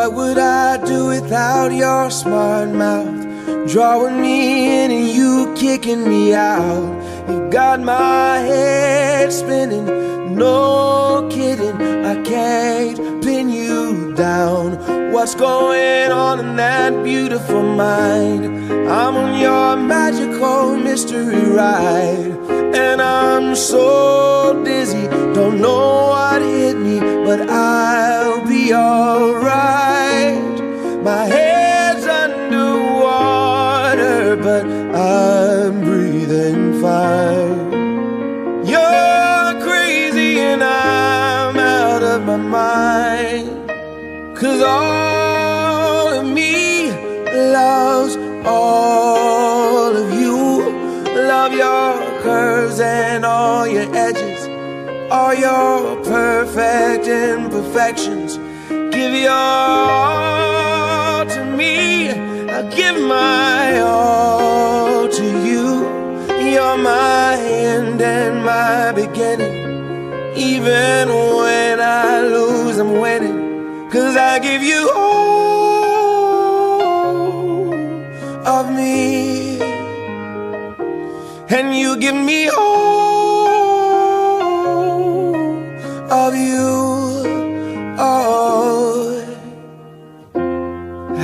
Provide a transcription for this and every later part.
What would I do without your smart mouth? Drawing me in and you kicking me out. You got my head spinning, no kidding, I can't pin you down. What's going on in that beautiful mind? I'm on your magical mystery ride, and I'm so dizzy, don't know what hit me, but I'll be alright. My head's underwater, but I'm breathing fine. You're crazy and I'm out of my mind, 'cause all of me loves all of you. Love your curves and all your edges, all your perfect imperfections. Give your all to me, I'll give my all to you. You're my end and my beginning. Even when I lose, I'm winning, 'cause I give you all of me, and you give me all of you. Oh,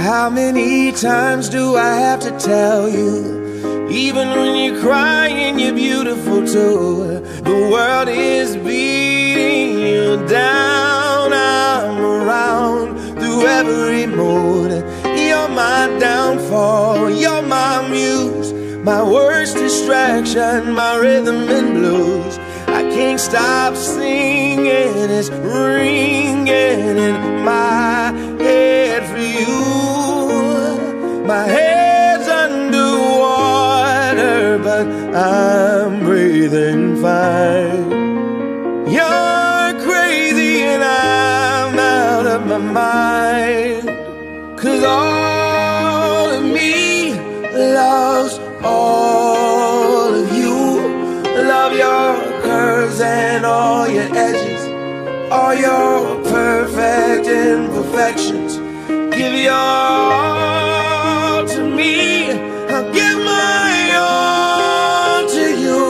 how many times do I have to tell you? Even when you're crying, you're beautiful too. The world is beating you down. I'm around through every mood. You're my downfall, you're my muse, my worst distraction, my rhythm and blues. I can't stop singing, it's ringing in my head for you. My head's underwater, but I'm breathing fine. You're crazy and I'm out of my mind, 'cause all of me loves all of you. Love your curves and all your edges, all your perfect imperfections. Give your all to me, I'll give my all to you.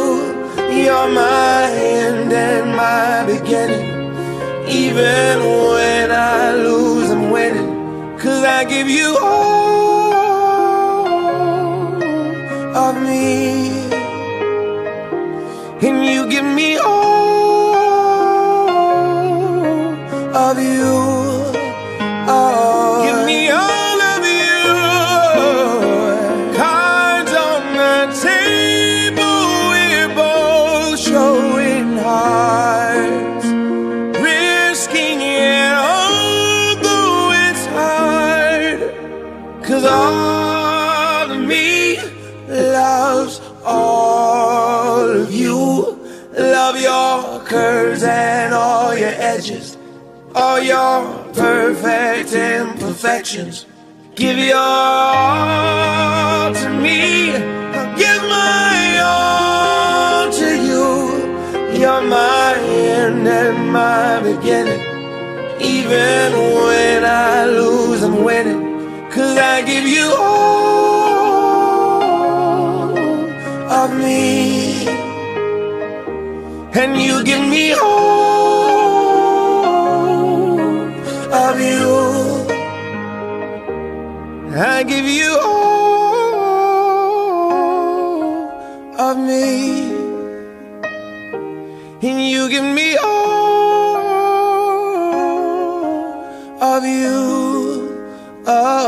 You're my end and my beginning. Even when I lose, I'm winning, 'cause I give you all of me, and you give me all of you. Oh, give me all of you. Cards on the table, we're both showing hearts, risking it although it's hard, 'cause all of me loves all of you. Love your curves and all your edges, all your perfect imperfections. Give your all to me, I'll give my all to you. You're my end and my beginning. Even when I lose, I'm winning, 'cause I give you all of me, and you give me all of you. I give you all of me, and you give me all of you. Oh.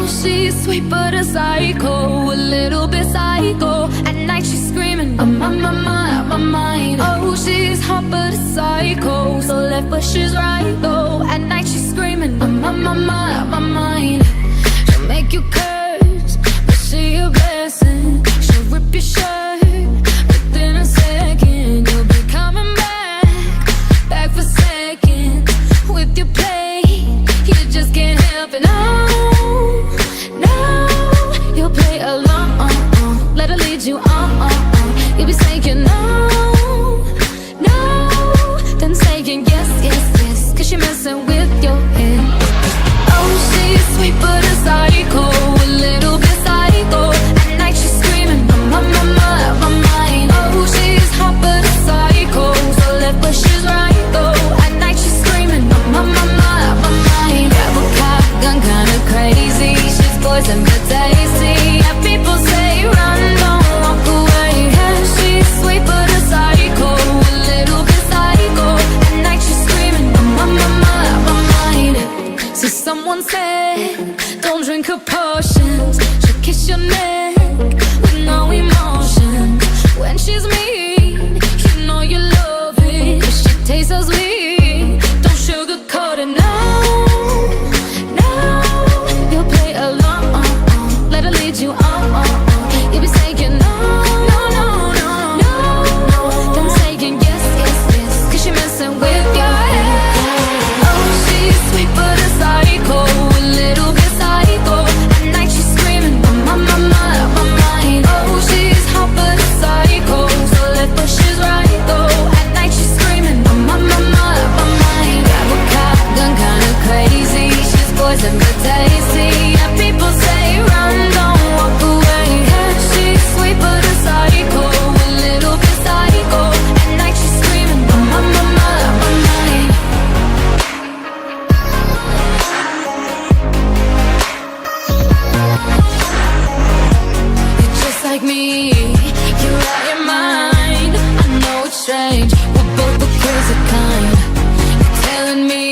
Oh, she's sweet but a psycho, a little bit psycho. At night she's screaming, I'm on my mind. Oh, she's hot but a psycho, so left but she's right though. At night she's screaming, I'm on my mind. She'll make you curse, but she a blessing. She'll rip your shirt within a second. You'll be coming back for seconds with your play. You just can't help it. No, you'll play along. Let her lead you on. You'll be saying no, then saying yes, cause you're messing with your head. Oh, she's sweet but a psycho, a little bit psycho. At night she's screaming, I'm on my mind. Oh, she's hot but a psycho, so left but she's right though. At night she's screaming, I'm on my mind. Grab a cop gun, kinda crazy. She's poison but tasty. Yeah, people say run, don't walk away. Yeah, she's sweet but a psycho, a little bit psycho. At night she's screaming, I'm on my mind. So someone said, don't drink her potions. She'll kiss your neck with no emotion. When she's mean, you know you love it, 'cause she tastes so sweet. Don't sugarcoat it, no, you'll play along. Let her lead you on. You'll be saying no, then saying yes, 'cause you're messing with your head. Oh, she's sweet but a psycho, a little bit psycho. At night she's screaming, I'm on my mind. Oh, she's hot but a psycho, so left but she's right though. At night she's screaming, I'm on my mind. Grab a cop gun, kinda crazy. She's poison but tasty. Yeah, people say run, don't walk away. Yeah, she's sweet but a psycho, a little bit psycho. At night she's screaming, I'm on my mind. You're just like me, you're out your mind. I know it's strange, we're both the crazy kind. You're telling me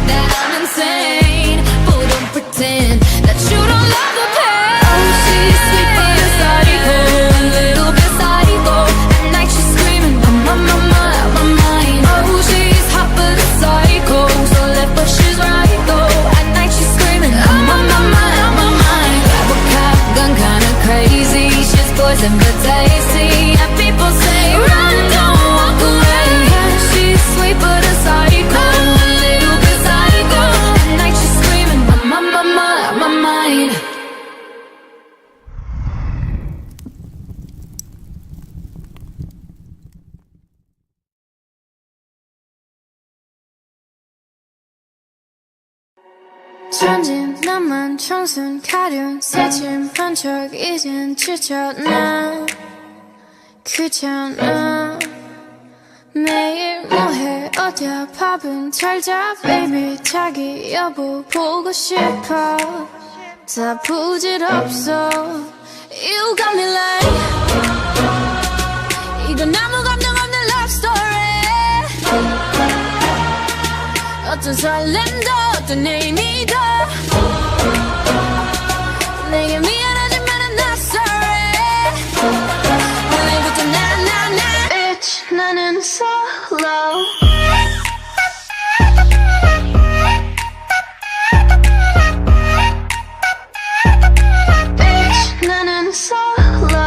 that I'm insane, but don't pretend that you don't love the pain. Oh, she's sweet but a psycho, a little bit psycho. At night she's screaming, I'm on my mind. Oh, she's hot but a psycho, so left but she's right though. At night she's screaming, I'm on my mind. Grab a cop gun, kinda crazy. She's poison but tasty. Yeah, people say run, don't walk away. Yeah, she's sweet but a psycho, a little bit psycho. At night she's screaming, I'm on my mind. 천진 나만 청순 가련 새침한 척 이젠 지쳤나 귀찮아 매일 뭐해 어디야 밥은 잘자 baby 자기 여보 보고 싶어 다 부질없어 You got me like 이건 아무 감정 없는 love story 어떤 설렘도 어떤 의미도 내게 미안하지만 I'm not sorry 오늘부터 나 Bitch 나는 solo Bitch 나는 solo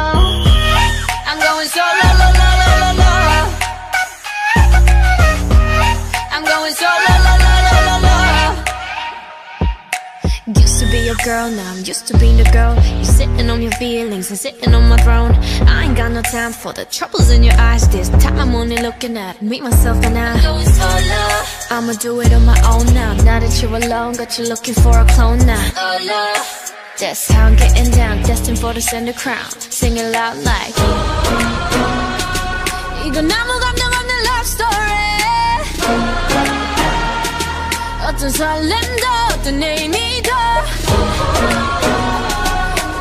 I'm going solo la la la la la I'm going solo la la la la la Used to be your girl, now I'm used to being the girl. You're sitting on your feelings and sitting on my throne. I ain't got no time for the troubles in your eyes. This time I'm only looking at me, myself and I. I'ma do it on my own now. Now that you're alone, got you looking for a clone now. That's how I'm getting down, destined for the center crown. Sing it loud like 이건 아무 감정 없는 love story 어떤 설렘도 어떤 의미도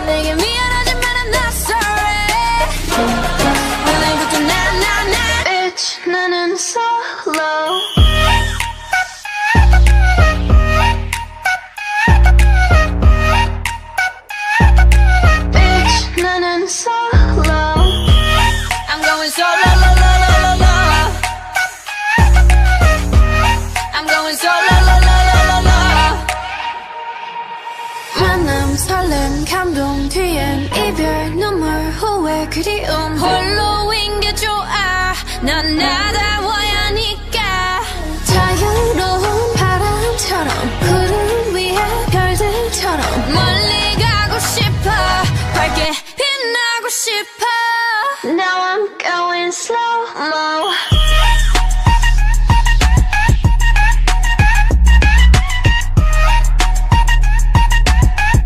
내게 미안하지만 I'm not sorry 오늘부터 나 Bitch 나는 solo 설렘 감동 뒤엔 이별 눈물 후회 그리움 홀로인 게 좋아 난 나다워야 하니까 자유로운 바람처럼 구름 위에 별들처럼 멀리 가고 싶어 밝게 빛나고 싶어 Now I'm going slow-mo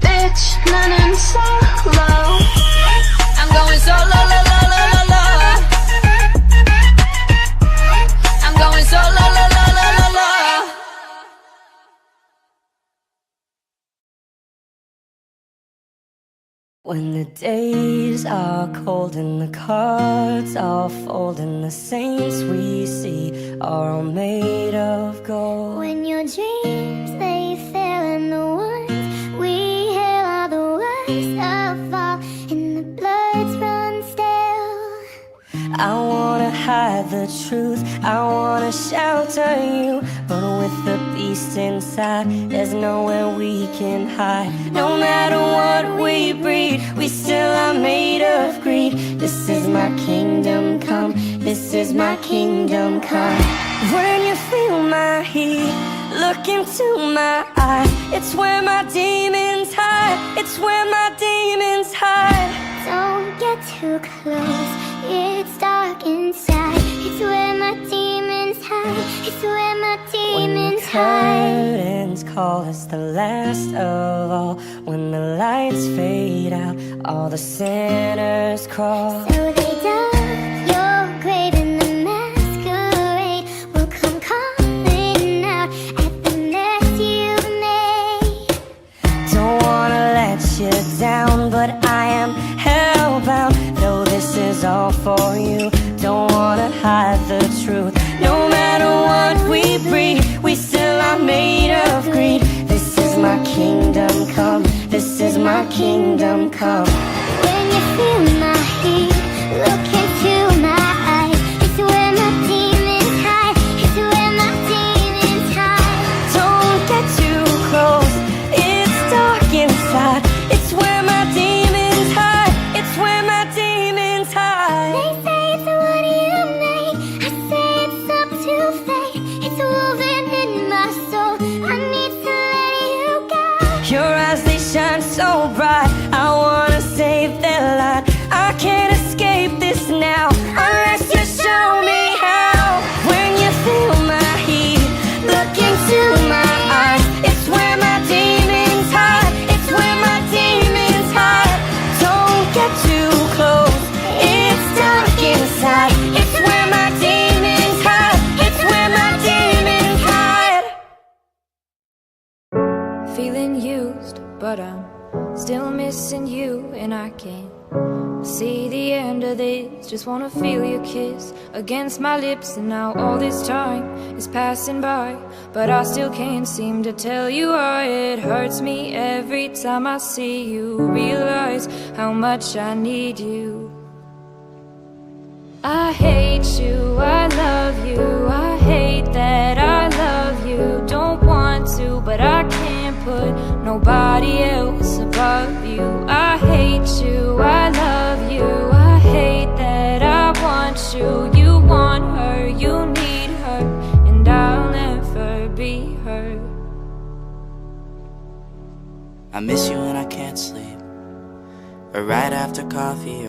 Bitch, 나는 solo I'm going solo, lo, lo, lo, lo, lo I'm going solo, lo, lo, lo, lo, lo When the days are cold and the cards all fold and the saints we see are all made of gold. When your dreams they fail and the ones we hail are the worst of all and the bloods run stale. I wanna hide the truth, I wanna shelter you, but with the beast inside, there's nowhere we can hide. No matter what we breed, we still are made of greed. This is my kingdom come, this is my kingdom come. When you feel my heat, look into my eyes. It's where my demons hide, it's where my demons hide. Don't get too close, it's dark inside. It's where my demons hide, it's where my demons hide. When the curtains call us the last of all, when the lights fade out, all the sinners crawl. So they dug your grave and the masquerade will come calling out at the mess you've made. Don't wanna let you down, but I am hellbound. Though this is all for you, don't wanna hide the truth. No matter what we breed, we still are made of greed. This is my kingdom come, this is my kingdom come. When you feel my heat, look into my eyes. It's where my demons hide, it's where my demons hide. Don't get too close, it's dark inside. It's where my demons hide, it's where my demons hide. They say it's what you make, I say it's up to fate. It's woven in my soul, I need to let you go. Your eyes, they shine so bright, I wanna save their light. I can't escape this now, unless you show me how. When you feel my heat, look into my eyes. It's where my demons hide, it's where my demons hide. Don't get too close, it's dark inside. It's where my demons hide, it's where my demons hide. Feeling used, but I'm still missing you and I can't see the end of this. Just wanna feel your kiss against my lips. And now all this time is passing by, but I still can't seem to tell you why. It hurts me every time I see you, realize how much I need you. I hate you, I love you, I hate that I love you. Don't want to, but I can't put nobody else above you. I hate you, I love you, I hate that I want you. You want her, you need her, and I'll never be her. I miss you when I can't sleep, or right after coffee.